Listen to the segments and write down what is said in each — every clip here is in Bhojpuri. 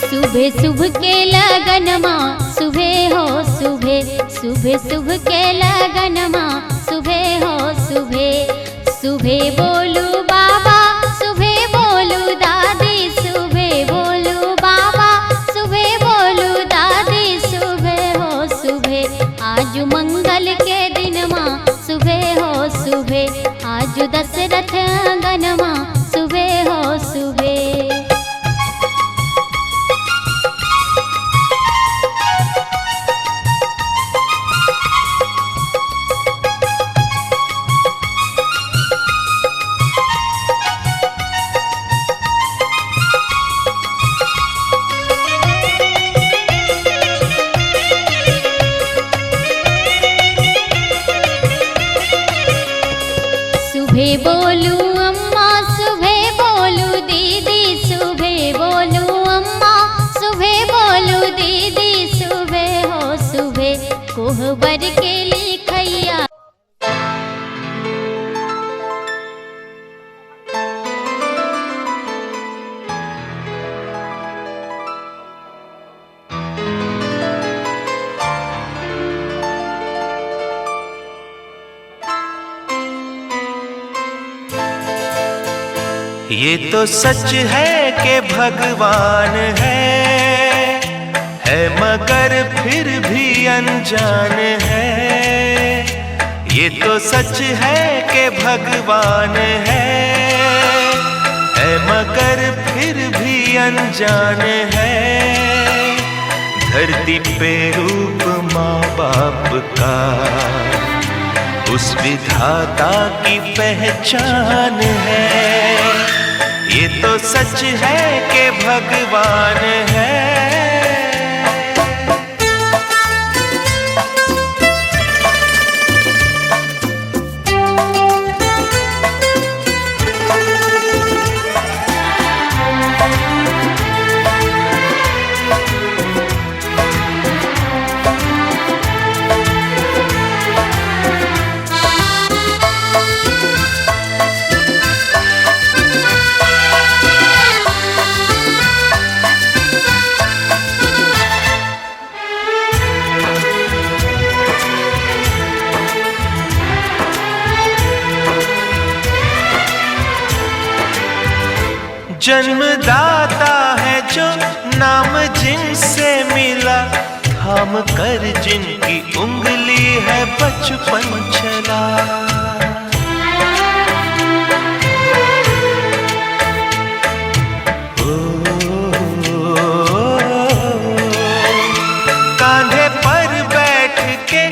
सुबह सुबह के लगन माँ सुबह हो सुबह, सुबह सुबह के लगन माँ सुबह हो सुबह। सुबह बोलू बाबा सुबह बोलू दादी, सुबह बोलू बाबा सुबह बोलू दादी, सुबह हो सुबह। आज मंगल के दिन माँ सुबह हो सुबह, आज दशरथ आंगन माँ सुबह हो सुबह। सुबह बोलू अम्मा सुबह बोलू दीदी, सुबह बोलू अम्मा सुबह बोलू दीदी, सुबह हो सुबह। कोहबर के लिखैया ये तो सच है कि भगवान है मगर फिर भी अनजान है। ये तो सच है कि भगवान है मगर फिर भी अनजान है। धरती पे रूप माँ बाप का उस विधाता की पहचान है। ये तो सच है कि भगवान है। जन्मदाता है जो नाम जिनसे मिला, थाम कर जिनकी उंगली है बचपन चला। कांधे पर बैठ के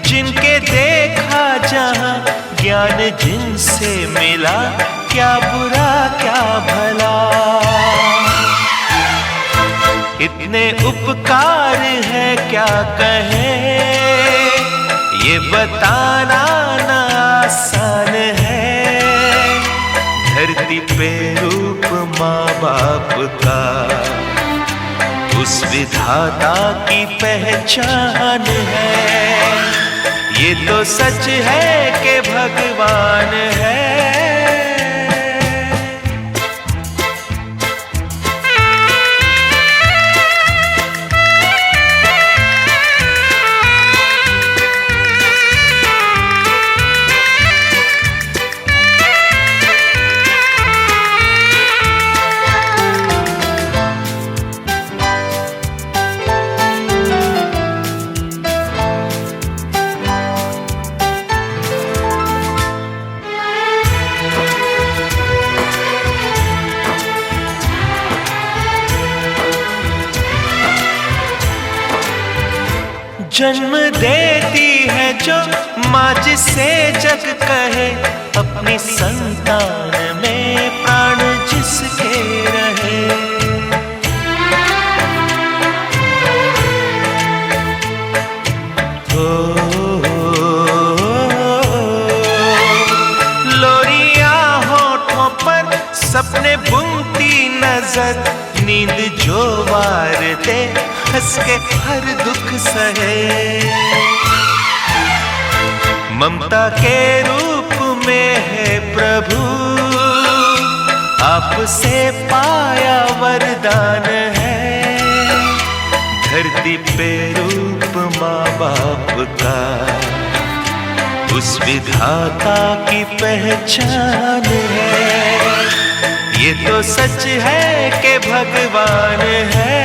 जिनके देखा जहां, ज्ञान जिनसे मिला क्या बुरा क्या भला। इतने उपकार है क्या कहें, ये बताना ना आसान है। धरती पे रूप माँ बाप का उस विधाता की पहचान है। ये तो सच है कि भगवान है। जन्म देती है जो माँ जिसे जग कहे, अपनी संतान में प्राण जिसके रहे। लोरियां होठों पर सपने बुनती नजर, नींद जो वार दे हंस के हर दुख सहे। ममता के रूप में है प्रभु, आपसे पाया वरदान है। धरती पे रूप माँ बाप का, उस विधाता की पहचान है। ये तो सच है कि भगवान है।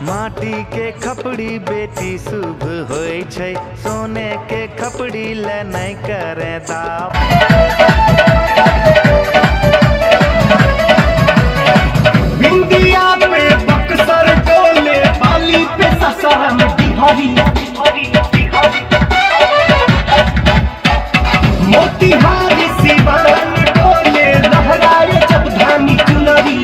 माटी के खपड़ी बेटी शुभ होय छै, सोने के खपड़ी ले नहीं करे दाव। बिंदिया पे बक्सर डोले, बाली पे ससुर में बिहारी, मोतिहारी सिवान डोले, लहराए जब धानी चुनरी।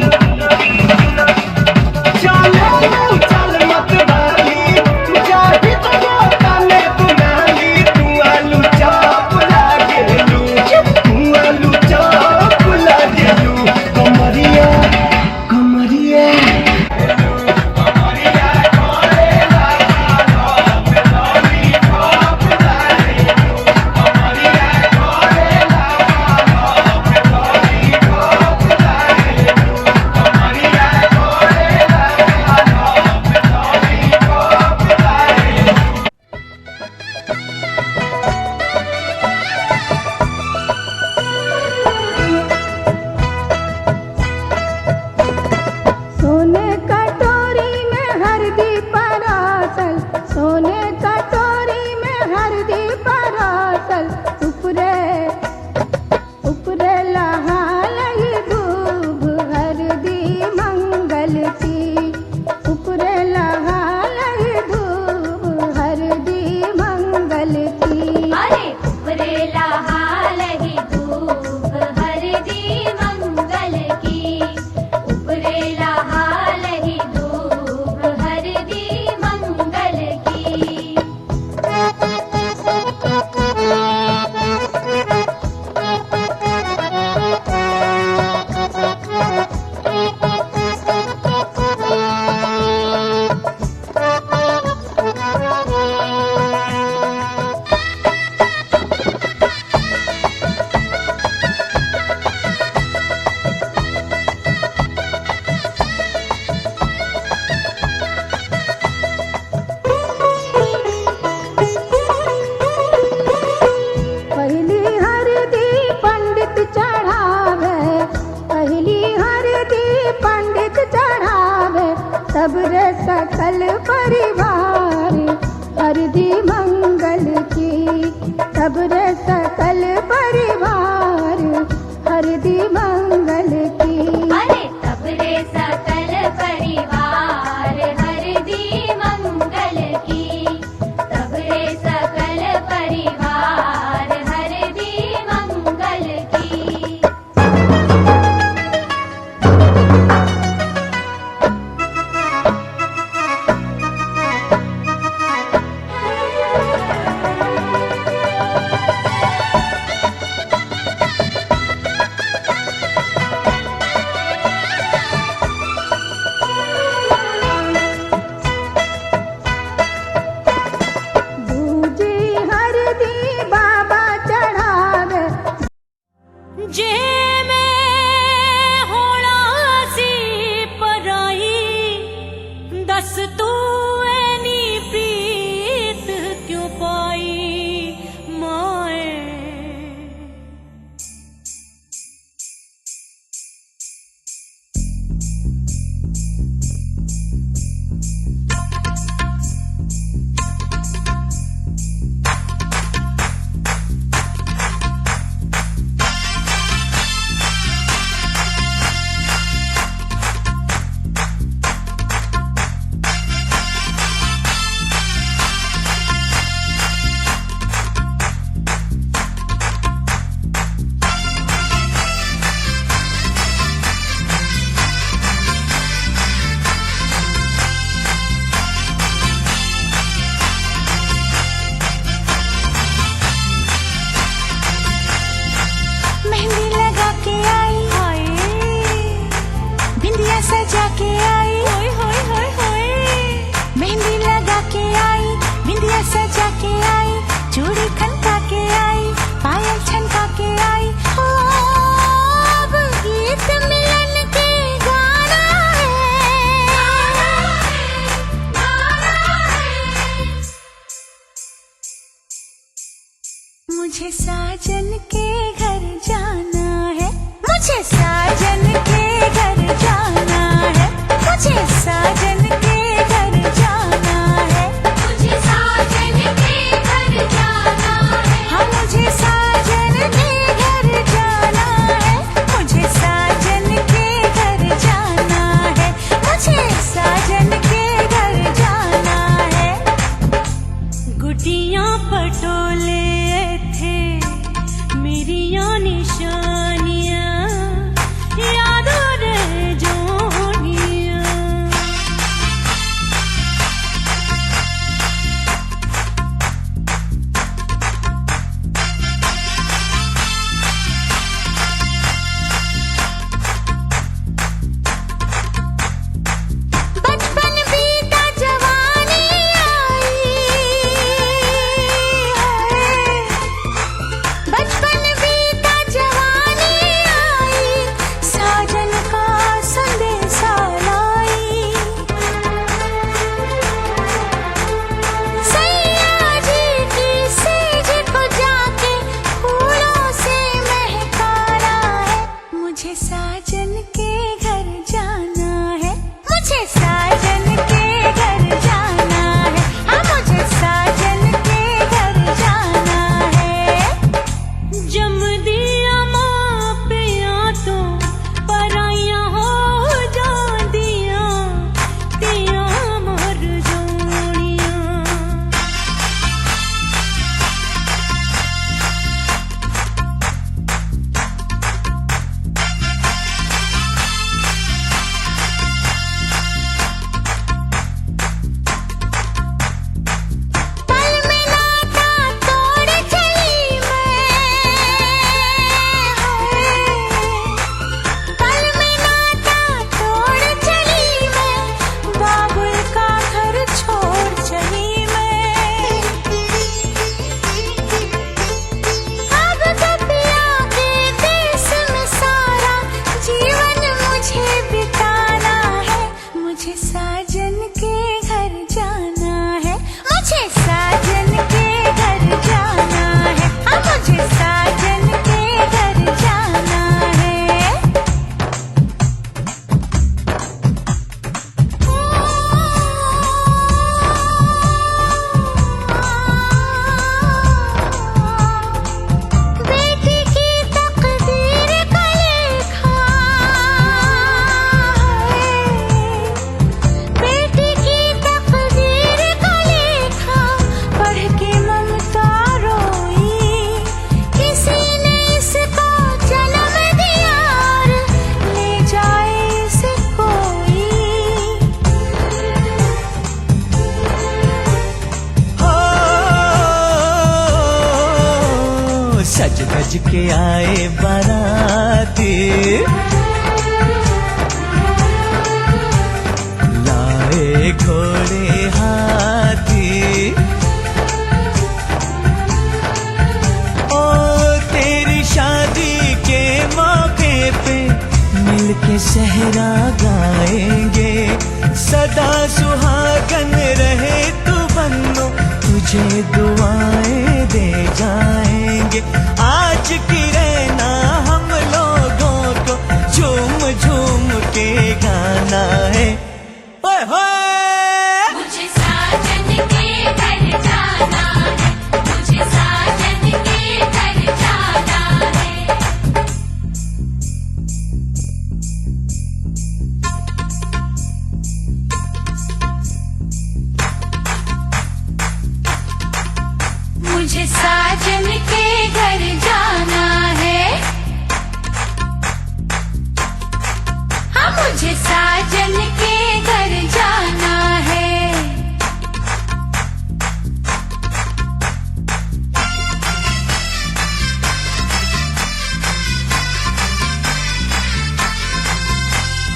सबरे सकल परिवार हरदी मंगल की, सबरे सकल परिवार हरदी मंगल की। अरे सबरे सकल परिवार हरदी मंगल की, सबरे सकल परिवार हरदी मंगल की। बस तू ऐनी प्रीत क्यों पाई माए। मेहंदी लगा के आई, बिंदिया सजा के आई, मेहंदी लगा के आई, बिंदिया सजा के आई, चूड़ी खनका के आई, पायल छनका के आई। ओ अब गीत मिलन के गाना है। मुझे साजन के घर जाना है, मुझे साजन के घर जाना है, मुझे साजन के घर जाना है, मुझे साजन के घर जाना है, हाँ मुझे साजन के घर जाना है, मुझे साजन के घर जाना है, मुझे साजन के घर जाना है। गुटियां पटोले थे मेरिया निशानियां, याद रह जोनिया। बचपन बीता जवानी आई है, बचपन बीता जवानी आई, साजन का संदेशा लाई। सैया जी की सेज को जाके फूलों से महकाना है, मुझे साजन के घर जाना है, मुझे साजन के घर जाना है, हाँ मुझे साजन के घर जाना है। जम दिया माँ पे या तो पराइयां हो जांदिया, तिया मर जोड़ियां। पल में नाता तोड़ चली मैं, पल में नाता तोड़ चली मैं, बाबुल का घर छोड़ चली मैं। अब गपिया के देश में सारा जीवन मुझे बिताना है, मुझे साजन के घर जाना है, मुझे साजन के घर जाना है, हाँ मुझे साजन के घर जाना है। बेटी की तकदीर का लेखा है, बेटी की तकदीर का लेखा, पढ़ के ममता रोई, किसी ने इसको जन्म दिया और ले जाए इसे कोई। हो सज धज के आए बाराती, लाए घोड़े हाथी, ओ तेरी शादी के मौके पे मिलके सहरा गाएंगे, सदा सुहागन रहे तू बन्नो, तुझे दुआएं दे जाएंगे। आज की रहना हम लोगों को झूम झूम के गाना है। ओए होए मुझे साजन के घर जाना है, मुझे साजन के घर जाना है। मुझे साजन के घर जाना है, हाँ मुझे साजन के घर जाना है।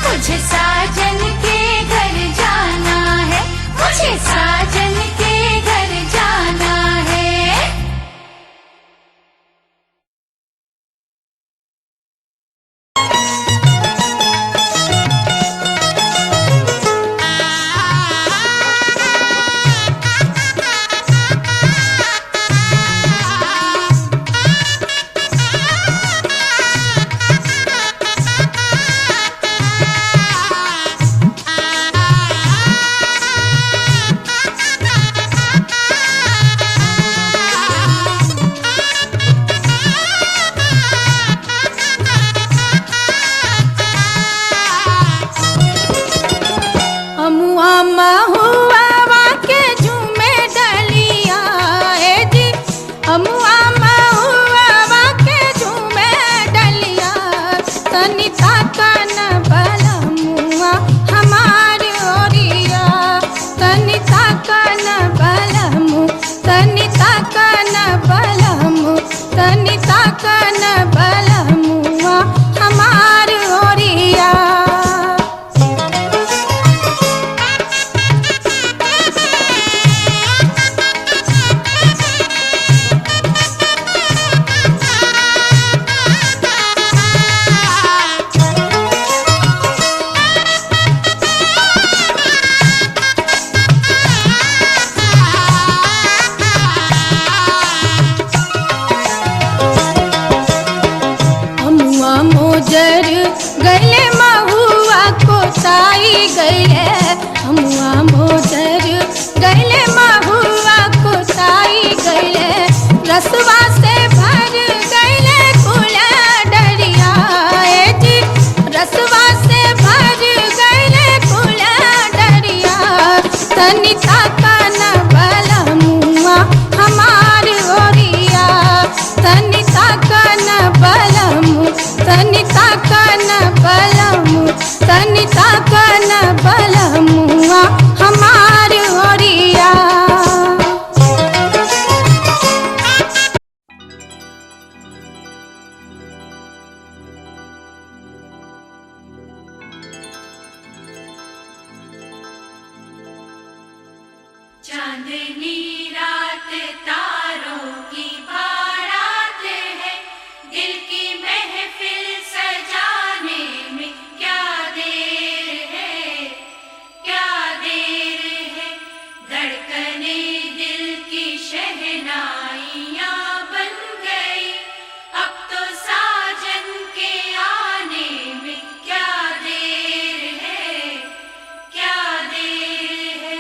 मुझे साजन के घर जाना है, मुझे साजन के घर जाना है। अमुआ महुआ के झूमे डलिया ए जी, अमुआ महुआ के झूमे डलिया। तनिता कन बलमुआ हमार ओरिया, तनिता कन बलमु, तनिता कन बलमु, तनिता कन बलमुआ हमार ओरिया। अमुआ मोजर गले महुआ को साई गले, अमुआ मोजर गले महुआ को साई गले। रसवा से भर गले कुला डरिया ए जी, रसवा से भर गले कुला डरिया। तनिता कन बलमुआ हमार ओरिया, तनिता कन बलमु, तनिता कन बलमु, तनिता कन बलमुआ हमार ओरिया। चांदनी रात तारों की बारात है, दिल की महफिल सजाने में क्या देर है, क्या देर है। धड़कने दिल की शहनाइयाँ बन गई, अब तो साजन के आने में क्या देर है, क्या देर है।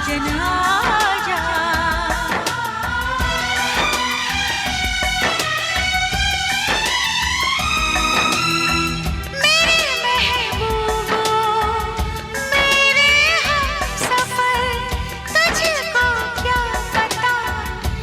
साजन आया